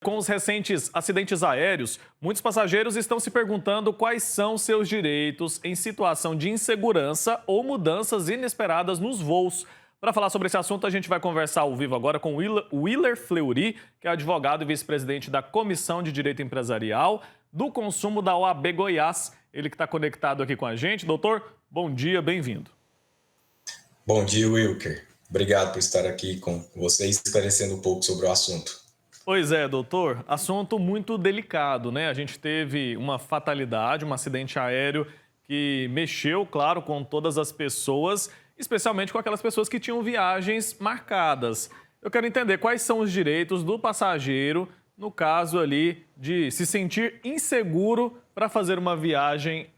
Com os recentes acidentes aéreos, muitos passageiros estão se perguntando quais são seus direitos em situação de insegurança ou mudanças inesperadas nos voos. Para falar sobre esse assunto, a gente vai conversar ao vivo agora com Willer Fleury, que é advogado e vice-presidente da Comissão de Direito Empresarial do Consumo da OAB Goiás. Ele que está conectado aqui com a gente. Doutor, bom dia, bem-vindo. Bom dia, Wilker. Obrigado por estar aqui com vocês, esclarecendo um pouco sobre o assunto. Pois é, doutor, assunto muito delicado, né? A gente teve uma fatalidade, um acidente aéreo que mexeu, claro, com todas as pessoas, especialmente com aquelas pessoas que tinham viagens marcadas. Eu quero entender quais são os direitos do passageiro no caso ali de se sentir inseguro para fazer uma viagem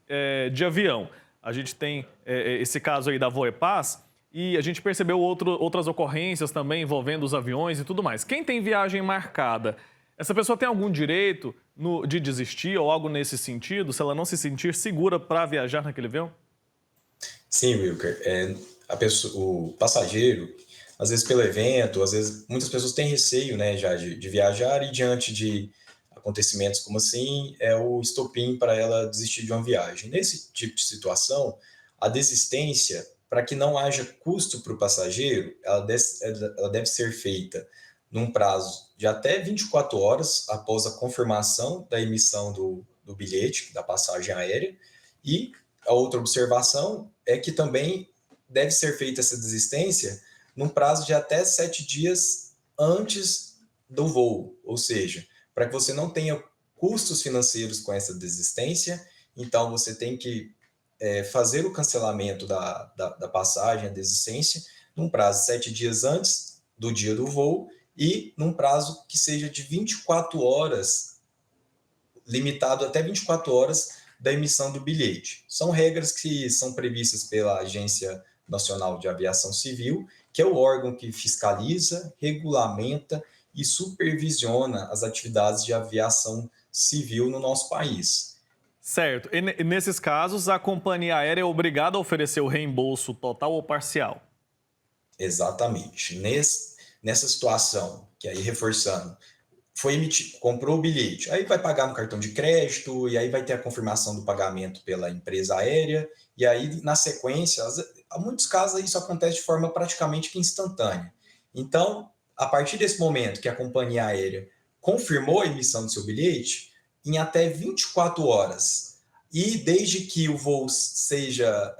de avião. A gente tem esse caso aí da Voepaz. E a gente percebeu outras ocorrências também envolvendo os aviões e tudo mais. Quem tem viagem marcada, essa pessoa tem algum direito de desistir ou algo nesse sentido, se ela não se sentir segura para viajar naquele avião? Sim, Wilker. O passageiro, às vezes pelo evento, às vezes muitas pessoas têm receio, né, já de viajar e diante de acontecimentos como assim, é o estopim para ela desistir de uma viagem. Nesse tipo de situação, a desistência, para que não haja custo para o passageiro, ela deve ser feita num prazo de até 24 horas após a confirmação da emissão do bilhete, da passagem aérea. E a outra observação é que também deve ser feita essa desistência num prazo de até 7 dias antes do voo, ou seja, para que você não tenha custos financeiros com essa desistência, então você tem que fazer o cancelamento da passagem, a desistência, num prazo de 7 dias antes do dia do voo e num prazo que seja de 24 horas, limitado até 24 horas da emissão do bilhete. São regras que são previstas pela Agência Nacional de Aviação Civil, que é o órgão que fiscaliza, regulamenta e supervisiona as atividades de aviação civil no nosso país. Certo. E nesses casos, a companhia aérea é obrigada a oferecer o reembolso total ou parcial? Exatamente. Nessa situação, que aí reforçando, foi emitido, comprou o bilhete, aí vai pagar no cartão de crédito, e aí vai ter a confirmação do pagamento pela empresa aérea, e aí, na sequência, há muitos casos isso acontece de forma praticamente que instantânea. Então, a partir desse momento que a companhia aérea confirmou a emissão do seu bilhete, em até 24 horas, e desde que o voo seja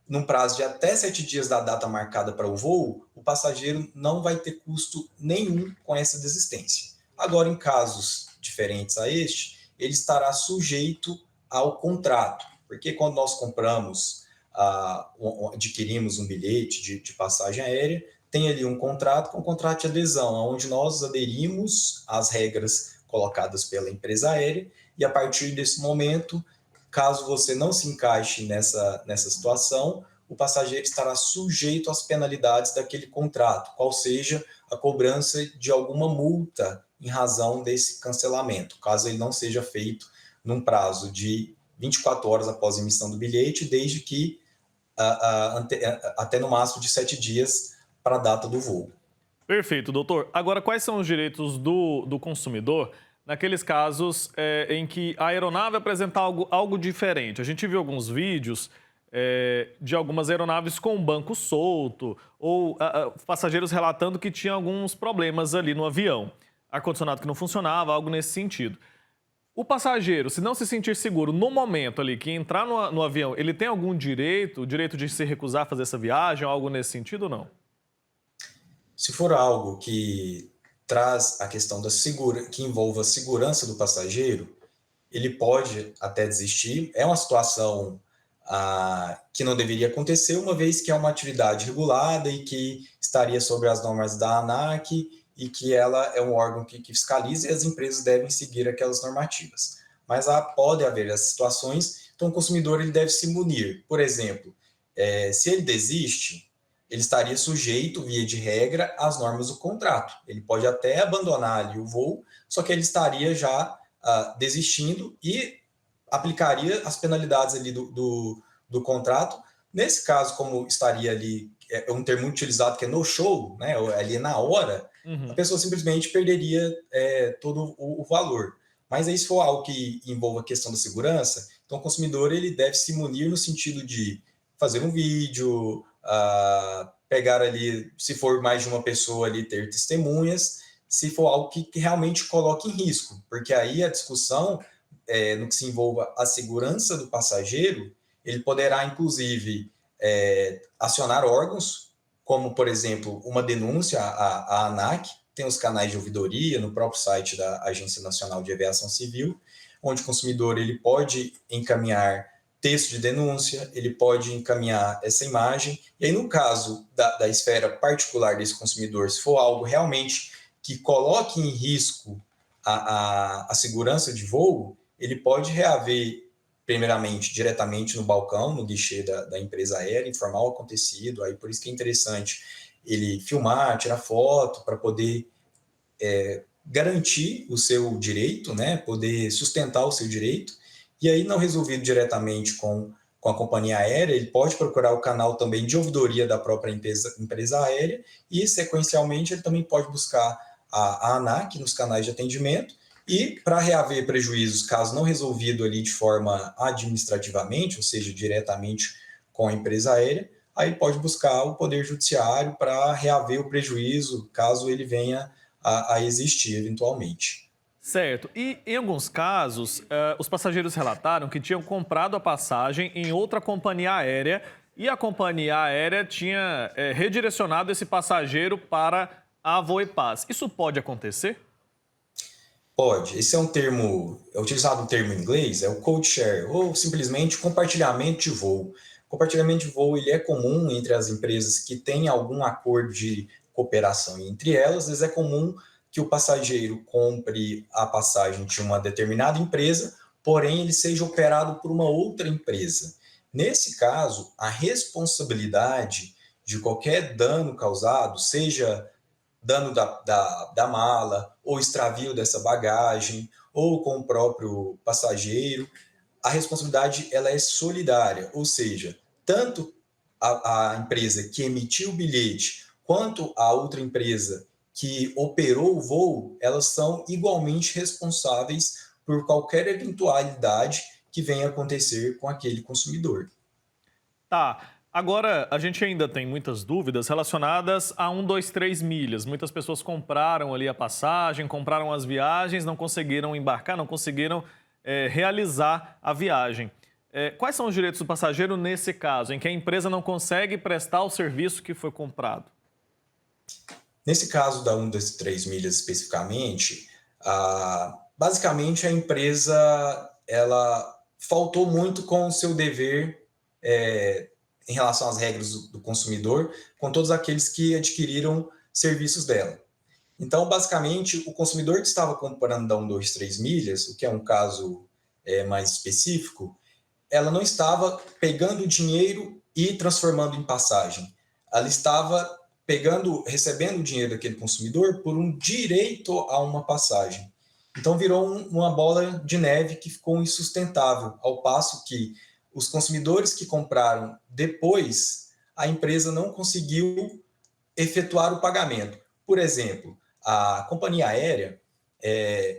num prazo de até 7 dias da data marcada para o voo, o passageiro não vai ter custo nenhum com essa desistência. Agora, em casos diferentes a este, ele estará sujeito ao contrato, porque quando nós adquirimos um bilhete de passagem aérea, tem ali um contrato com um contrato de adesão, onde nós aderimos às regras colocadas pela empresa aérea, e a partir desse momento, caso você não se encaixe nessa situação, o passageiro estará sujeito às penalidades daquele contrato, qual seja a cobrança de alguma multa em razão desse cancelamento, caso ele não seja feito num prazo de 24 horas após a emissão do bilhete, desde que até no máximo de 7 dias para a data do voo. Perfeito, doutor. Agora, quais são os direitos do consumidor naqueles casos em que a aeronave apresenta algo diferente? A gente viu alguns vídeos de algumas aeronaves com o banco solto ou passageiros relatando que tinha alguns problemas ali no avião. Ar-condicionado que não funcionava, algo nesse sentido. O passageiro, se não se sentir seguro no momento ali que entrar no avião, ele tem algum direito, o direito de se recusar a fazer essa viagem, algo nesse sentido ou não? Se for algo que traz a questão que envolva a segurança do passageiro, ele pode até desistir. É uma situação que não deveria acontecer, uma vez que é uma atividade regulada e que estaria sobre as normas da ANAC e que ela é um órgão que fiscaliza e as empresas devem seguir aquelas normativas. Mas pode haver as situações, então o consumidor ele deve se munir. Por exemplo, se ele desiste, ele estaria sujeito, via de regra, às normas do contrato. Ele pode até abandonar ali o voo, só que ele estaria já desistindo e aplicaria as penalidades ali do contrato. Nesse caso, como estaria ali, é um termo muito utilizado que é no show, né, ali na hora, a Uhum. pessoa simplesmente perderia todo o valor. Mas aí, se for algo que envolva a questão da segurança, então o consumidor ele deve se munir no sentido de fazer um vídeo, pegar ali, se for mais de uma pessoa ali, ter testemunhas, se for algo que realmente coloque em risco, porque aí a discussão, no que se envolva a segurança do passageiro, ele poderá, inclusive, acionar órgãos, como, por exemplo, uma denúncia à ANAC, tem os canais de ouvidoria no próprio site da Agência Nacional de Aviação Civil, onde o consumidor ele pode encaminhar texto de denúncia, ele pode encaminhar essa imagem, e aí no caso da esfera particular desse consumidor, se for algo realmente que coloque em risco a segurança de voo, ele pode reaver, primeiramente, diretamente no balcão, no guichê da empresa aérea, informar o acontecido, aí por isso que é interessante ele filmar, tirar foto, para poder garantir o seu direito, né, poder sustentar o seu direito, e aí não resolvido diretamente com a companhia aérea, ele pode procurar o canal também de ouvidoria da própria empresa aérea e, sequencialmente, ele também pode buscar a ANAC nos canais de atendimento e, para reaver prejuízos, caso não resolvido ali de forma administrativamente, ou seja, diretamente com a empresa aérea, aí pode buscar o Poder Judiciário para reaver o prejuízo, caso ele venha a existir eventualmente. Certo. E em alguns casos, os passageiros relataram que tinham comprado a passagem em outra companhia aérea e a companhia aérea tinha redirecionado esse passageiro para a Voepaz. Isso pode acontecer? Pode. Esse é um termo, é utilizado um termo em inglês, é o code share, ou simplesmente compartilhamento de voo. Compartilhamento de voo ele é comum entre as empresas que têm algum acordo de cooperação entre elas. Às vezes é comum que o passageiro compre a passagem de uma determinada empresa, porém ele seja operado por uma outra empresa. Nesse caso, a responsabilidade de qualquer dano causado, seja dano da mala, ou extravio dessa bagagem, ou com o próprio passageiro, a responsabilidade ela é solidária, ou seja, tanto a empresa que emitiu o bilhete quanto a outra empresa que operou o voo, elas são igualmente responsáveis por qualquer eventualidade que venha acontecer com aquele consumidor. Tá. Agora, a gente ainda tem muitas dúvidas relacionadas a 1, 2, 3 milhas. Muitas pessoas compraram ali a passagem, compraram as viagens, não conseguiram embarcar, não conseguiram realizar a viagem. Quais são os direitos do passageiro nesse caso, em que a empresa não consegue prestar o serviço que foi comprado? Nesse caso da 1, 2, 3 milhas especificamente, basicamente a empresa ela faltou muito com o seu dever em relação às regras do consumidor, com todos aqueles que adquiriram serviços dela. Então, basicamente, o consumidor que estava comprando da 1, 2, 3 milhas, o que é um caso mais específico, ela não estava pegando o dinheiro e transformando em passagem. Ela estava recebendo o dinheiro daquele consumidor por um direito a uma passagem. Então virou uma bola de neve que ficou insustentável, ao passo que os consumidores que compraram depois, a empresa não conseguiu efetuar o pagamento. Por exemplo, a companhia aérea,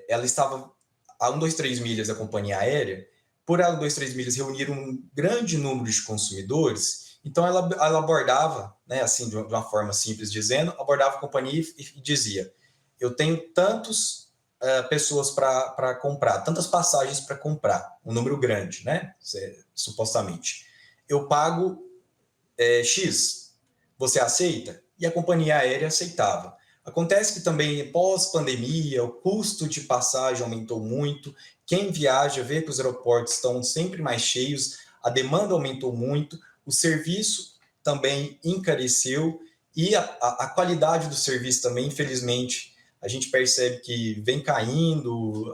ela estava a 1, 2, 3 milhas da companhia aérea, por ela 1, 2, 3 milhas reunir um grande número de consumidores, então ela abordava, né, assim, de uma forma simples dizendo, abordava a companhia e dizia: eu tenho tantas pessoas para comprar, tantas passagens para comprar, um número grande, né, supostamente. Eu pago X, você aceita? E a companhia aérea aceitava. Acontece que também, pós-pandemia, o custo de passagem aumentou muito. Quem viaja vê que os aeroportos estão sempre mais cheios, a demanda aumentou muito, o serviço também encareceu e a qualidade do serviço também, infelizmente, a gente percebe que vem caindo,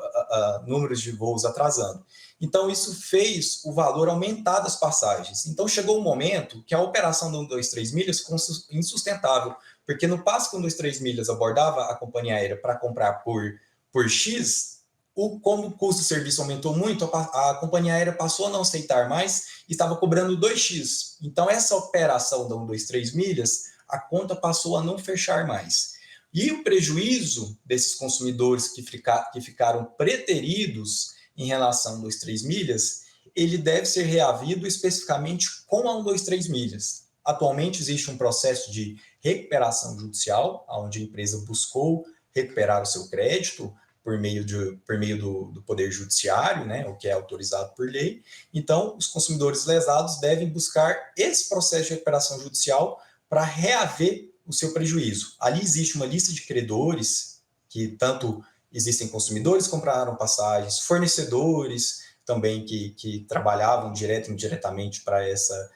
números de voos atrasando. Então, isso fez o valor aumentar das passagens. Então, chegou um momento que a operação do 1, 2, 3 milhas ficou insustentável, porque no passo que o 1, 2, 3 milhas abordava a companhia aérea para comprar por X, como o custo de serviço aumentou muito, a companhia aérea passou a não aceitar mais e estava cobrando 2x. Então, essa operação da 1, 2, 3 milhas, a conta passou a não fechar mais. E o prejuízo desses consumidores que ficaram preteridos em relação a 123 milhas, ele deve ser reavido especificamente com a 123 milhas. Atualmente existe um processo de recuperação judicial, onde a empresa buscou recuperar o seu crédito por meio do Poder Judiciário, né, o que é autorizado por lei. Então, os consumidores lesados devem buscar esse processo de recuperação judicial para reaver o seu prejuízo. Ali existe uma lista de credores, que tanto existem consumidores que compraram passagens, fornecedores também que trabalhavam direto e indiretamente para essa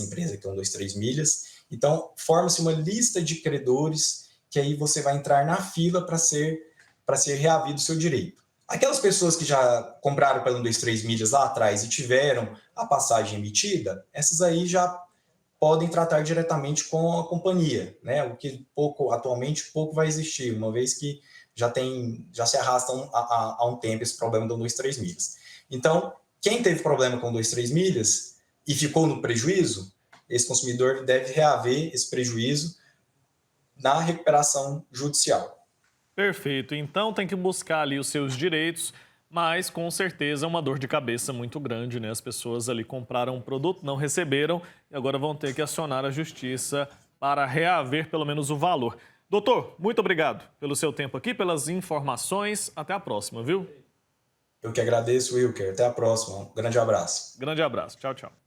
empresa que é 123 milhas. Então, forma-se uma lista de credores que aí você vai entrar na fila para ser reavido o seu direito. Aquelas pessoas que já compraram pela 123 milhas lá atrás e tiveram a passagem emitida, essas aí já podem tratar diretamente com a companhia, né? O que atualmente pouco vai existir, uma vez que já se arrasta há um tempo esse problema do 123 milhas. Então, quem teve problema com 123 milhas e ficou no prejuízo, esse consumidor deve reaver esse prejuízo na recuperação judicial. Perfeito. Então tem que buscar ali os seus direitos, mas com certeza é uma dor de cabeça muito grande, né? As pessoas ali compraram um produto, não receberam e agora vão ter que acionar a justiça para reaver pelo menos o valor. Doutor, muito obrigado pelo seu tempo aqui, pelas informações. Até a próxima, viu? Eu que agradeço, Wilker. Até a próxima. Um grande abraço. Grande abraço. Tchau, tchau.